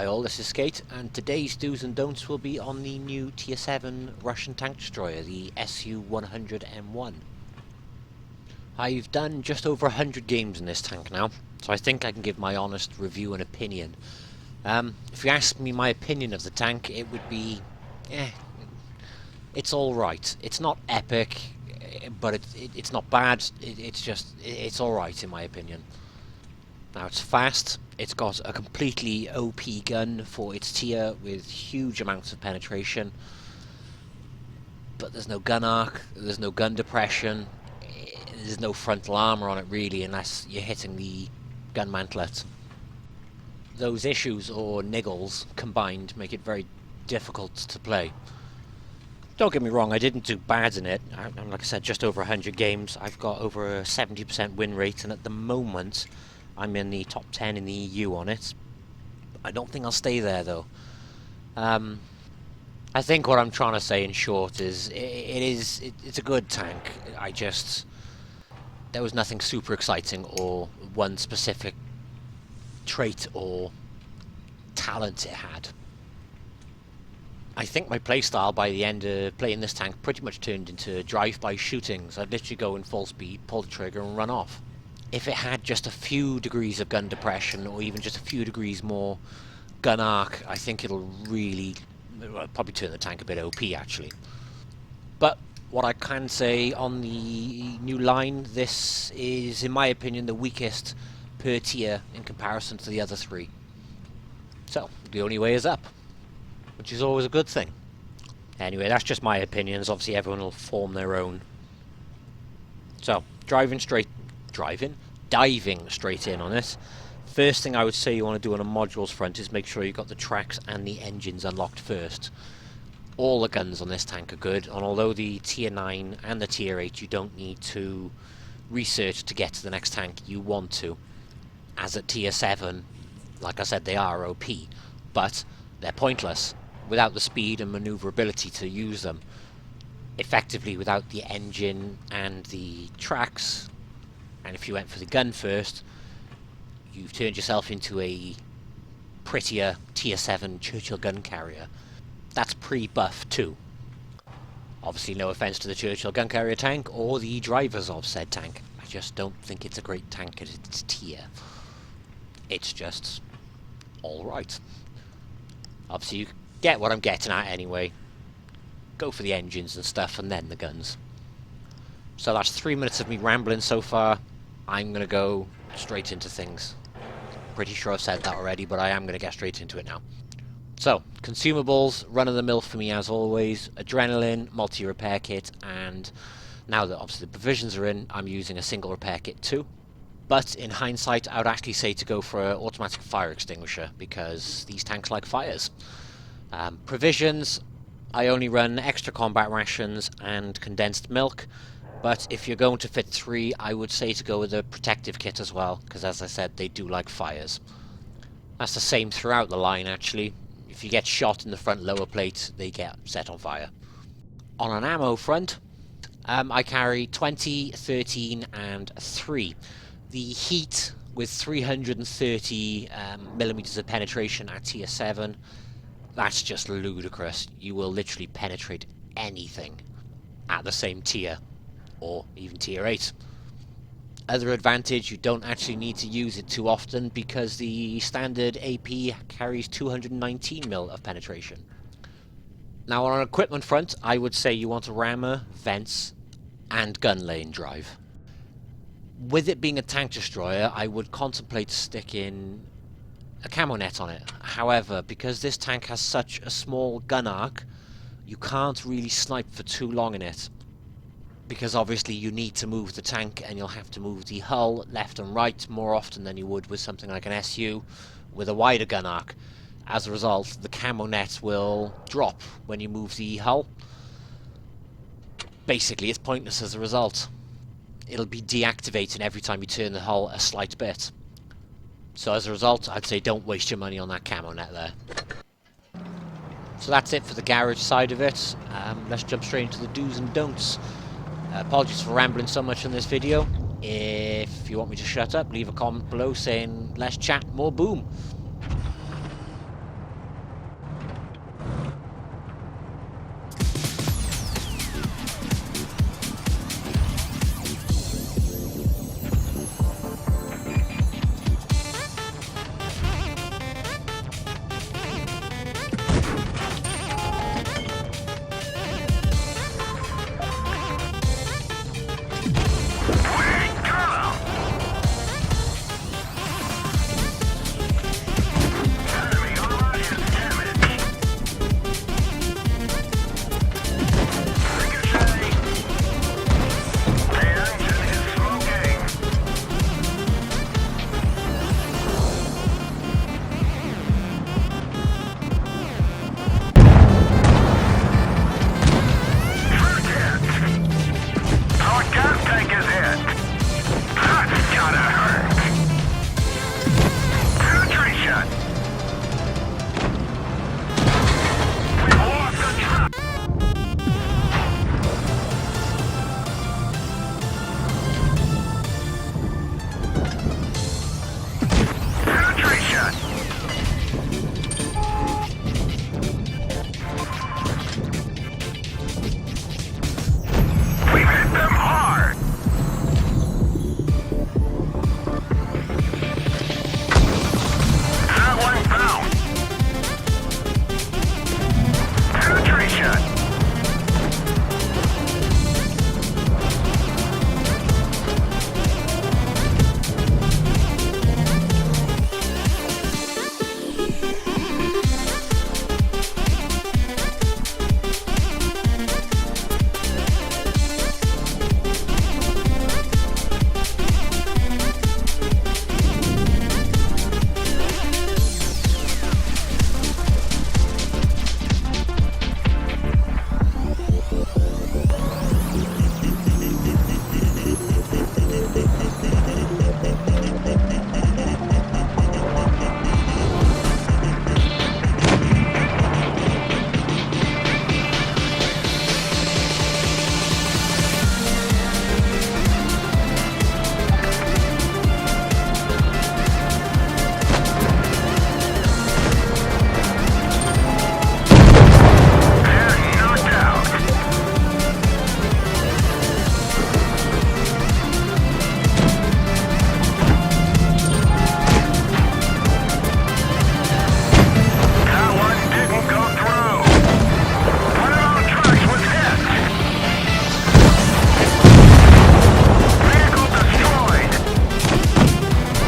Hi all, this is Skate, and today's do's and don'ts will be on the new Tier 7 Russian tank destroyer, the Su100m1. I've done just over 100 games in this tank now, so I think I can give my honest review and opinion. If you ask me my opinion of the tank, it would be, it's alright. It's not epic, but it's not bad, it's alright in my opinion. Now it's fast, it's got a completely OP gun for its tier with huge amounts of penetration, but there's no gun arc, there's no gun depression, there's no frontal armor on it really unless you're hitting the gun mantlet. Those issues or niggles combined make it very difficult to play. Don't get me wrong, I didn't do bad in it. I'm like I said, just over 100 games. I've got over a 70% win rate, and at the moment I'm in the top 10 in the EU on it. I don't think I'll stay there though. I think what I'm trying to say in short is it's a good tank. There was nothing super exciting or one specific trait or talent it had. I think my playstyle by the end of playing this tank pretty much turned into drive-by shootings. I'd literally go in full speed, pull the trigger and run off. If it had just a few degrees of gun depression or even just a few degrees more gun arc, I think it'll probably turn the tank a bit OP actually. But what I can say on the new line, this is in my opinion the weakest per tier in comparison to the other three. So the only way is up, which is always a good thing. Anyway, that's just my opinions. Obviously everyone will form their own. So diving straight in on it. First thing I would say you want to do on a modules front is make sure you've got the tracks and the engines unlocked first. All the guns on this tank are good, and although the tier 9 and the tier 8 you don't need to research to get to the next tank, you want to. As at tier 7, like I said, they are OP, but they're pointless without the speed and maneuverability to use them. Effectively, without the engine and the tracks, and if you went for the gun first, you've turned yourself into a prettier tier 7 Churchill gun carrier. That's pre-buff too. Obviously no offense to the Churchill gun carrier tank or the drivers of said tank. I just don't think it's a great tank at its tier. It's just alright. Obviously you get what I'm getting at anyway. Go for the engines and stuff and then the guns. So that's 3 minutes of me rambling so far. I'm going to go straight into things. Pretty sure I've said that already, but I am going to get straight into it now. So, consumables, run-of-the-mill for me as always. Adrenaline, multi-repair kit, and now that obviously the provisions are in, I'm using a single repair kit too. But in hindsight, I would actually say to go for an automatic fire extinguisher, because these tanks like fires. Provisions, I only run extra combat rations and condensed milk. But if you're going to fit 3, I would say to go with a protective kit as well, because as I said, they do like fires. That's the same throughout the line actually. If you get shot in the front lower plate, they get set on fire. On an ammo front, I carry 20, 13 and 3. The heat with 330 millimeters of penetration at tier 7, that's just ludicrous. You will literally penetrate anything at the same tier, or even tier 8. Other advantage, you don't actually need to use it too often because the standard AP carries 219mm of penetration. Now on an equipment front, I would say you want a rammer, vents, and gun lane drive. With it being a tank destroyer, I would contemplate sticking a camo net on it. However, because this tank has such a small gun arc, you can't really snipe for too long in it. Because obviously you need to move the tank and you'll have to move the hull left and right more often than you would with something like an SU with a wider gun arc. As a result, the camo net will drop when you move the hull. Basically, it's pointless as a result. It'll be deactivating every time you turn the hull a slight bit. So as a result, I'd say don't waste your money on that camo net there. So that's it for the garage side of it. Let's jump straight into the do's and don'ts. Apologies for rambling so much in this video. If you want me to shut up, leave a comment below saying let's chat more boom.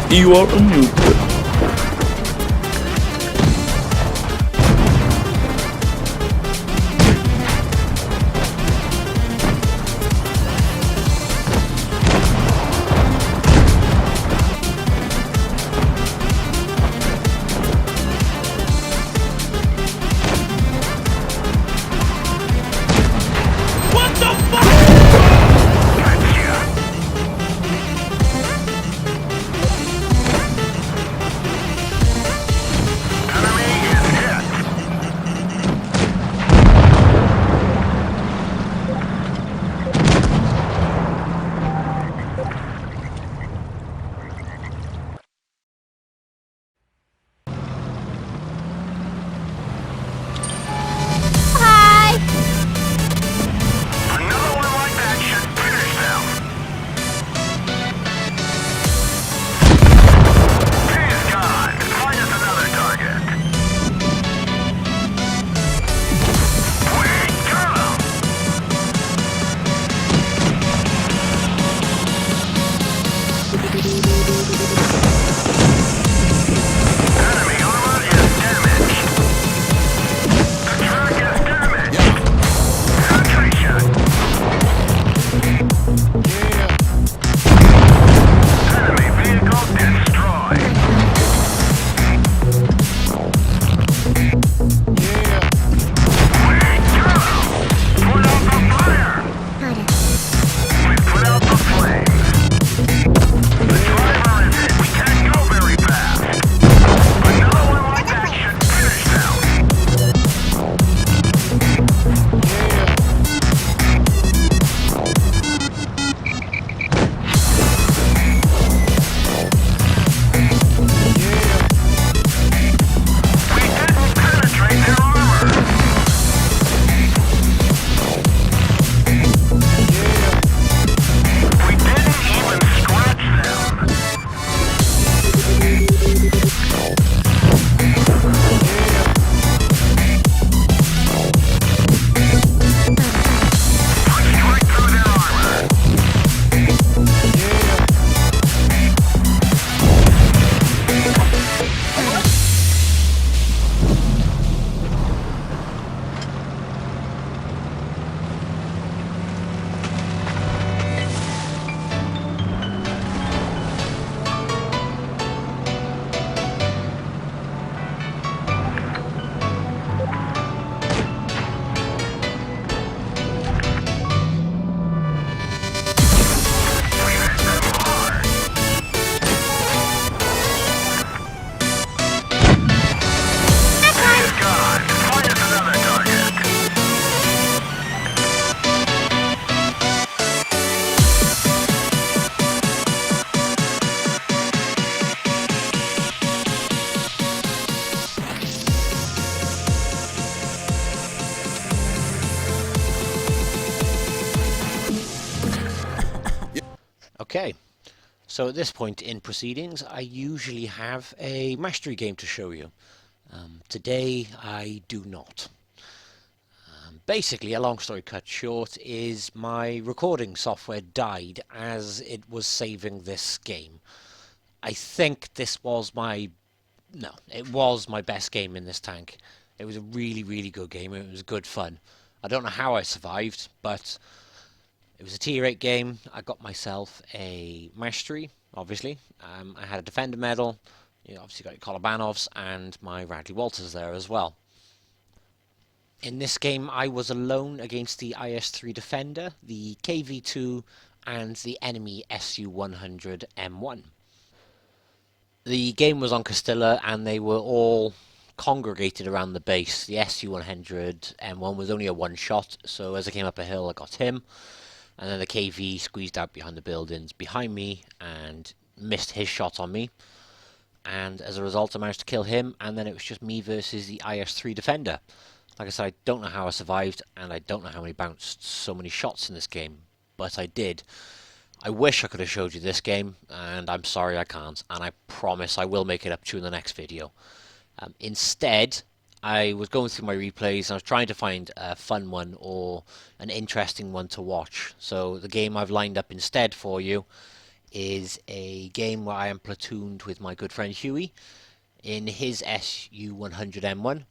You are unmuted. Okay, so at this point in proceedings, I usually have a mastery game to show you. Today, I do not. Basically, a long story cut short is my recording software died as it was saving this game. I think this was my... no, it was my best game in this tank. It was a really, really good game. It was good fun. I don't know how I survived, but it was a tier 8 game. I got myself a mastery, obviously. I had a defender medal. You obviously got your Kolobanovs and my Radley Walters there as well. In this game, I was alone against the IS-3 Defender, the KV-2, and the enemy Su100m1. The game was on Castilla, and they were all congregated around the base. The Su100m1 was only a one-shot, so as I came up a hill, I got him. And then the KV squeezed out behind the buildings behind me and missed his shot on me. And as a result, I managed to kill him, and then it was just me versus the IS-3 Defender. Like I said, I don't know how I survived, and I don't know how many bounced so many shots in this game, but I did. I wish I could have showed you this game, and I'm sorry I can't, and I promise I will make it up to you in the next video. Instead, I was going through my replays, and I was trying to find a fun one or an interesting one to watch. So the game I've lined up instead for you is a game where I am platooned with my good friend Huey in his Su100m1,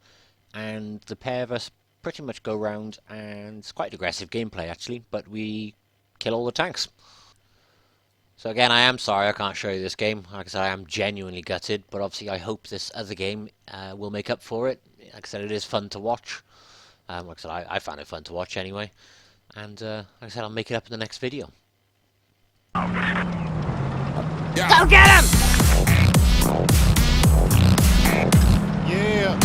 and the pair of us pretty much go around, and it's quite aggressive gameplay actually, but we kill all the tanks. So again, I am sorry I can't show you this game. Like I said, I am genuinely gutted, but obviously I hope this other game will make up for it. Like I said, it is fun to watch. Like I said, I found it fun to watch anyway. And like I said, I'll make it up in the next video. Yeah. Go get him! Yeah.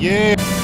Yeah.